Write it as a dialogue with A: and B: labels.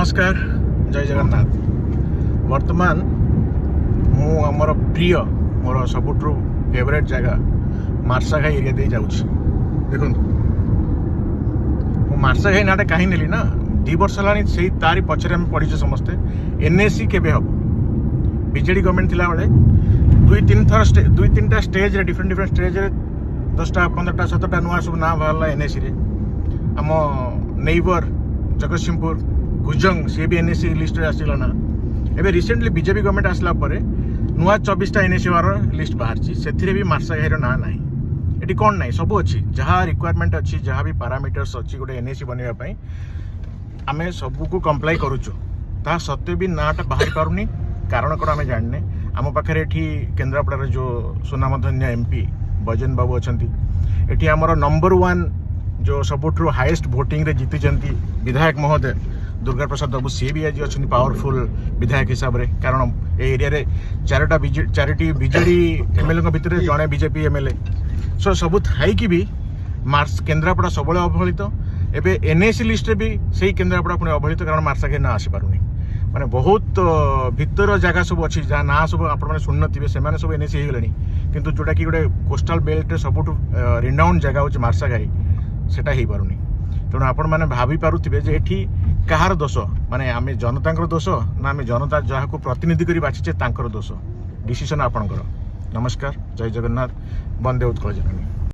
A: नमस्कार जय जगन्नाथ। वर्तमान मु आमर प्रिय मोर सबुठ फेवरेट जगह मार्साघाई एरिया दे जाऊँ। देखो मार्साघाई नाटा कहीं नेली ना 2 वर्ष है से तारी पचर आम पढ़ीचे समस्ते एनएसी केबे हम बीजेडी गवर्नमेंट थिला बेले 2-3टा स्टेज डिफरेंट स्टेज 10टा 15टा 17टा नुआ सब ना बाहर एनएसी रे। आम नेबर जगतसिंहपुर गुजंग सी भी एनएसी लिस्ट आसला ना एबे रिसेंटली बीजेपी गवर्नमेंट आसला परे नुआ 24टा एनएसी वार लिस्ट बाहर से भी मार्साघाई ना ना ये कौन ना सब अच्छी जहाँ रिक्वायरमेंट अच्छी जहाँ भी पारामीटर्स अच्छी गोटे एनएसी बनवाई आम सबको कम्प्लाई करुचु ता सत्वे भी नाटा बाहर पारुनी। कारण कौन आम जाने आम पाखे केन्द्रापड़ार जो सुनामधन्य एमपी बजन बाबू अच्छा ये आमर नंबर 1 जो सबुठ हाईएस्ट वोटिंग रे जीति विधायक महोदय दुर्गा प्रसाद बाबू सी भी आज अच्छी पावरफुल विधायक हिसाब से। कारण ए एरिया रे चारिटी बीजेडी एमएलए भितर जड़े बीजेपी एमएलए सो सबू थी भी मार्स केन्द्रापड़ा सब अवहेलित एवं एनएसी लिस्ट भी से केन्द्रापड़ा पुणी अवहेलित कारण मार्साघाई ना आसीपारूनी माने बहुत भितर जगह सब अच्छी जहाँ ना सब आपने शुणुनथे से सब एनएसी हो गले किंतु जोटा कि गोटे कोस्टाल बेल्ट सबुठ रिनाउंड जगह हूँ मार्साघाई सेटा हो पारुनी। तेणु आपण मैंने भावी पारुथिबे जे एठी कहार दोष माने आमे जनतांकर दोष ना आमे जनता जहाँ को प्रतिनिधि करी बाछिचे तांकर दोष डिसीजन आपणकर। नमस्कार जय जगन्नाथ। वंदे उत्कल जननी।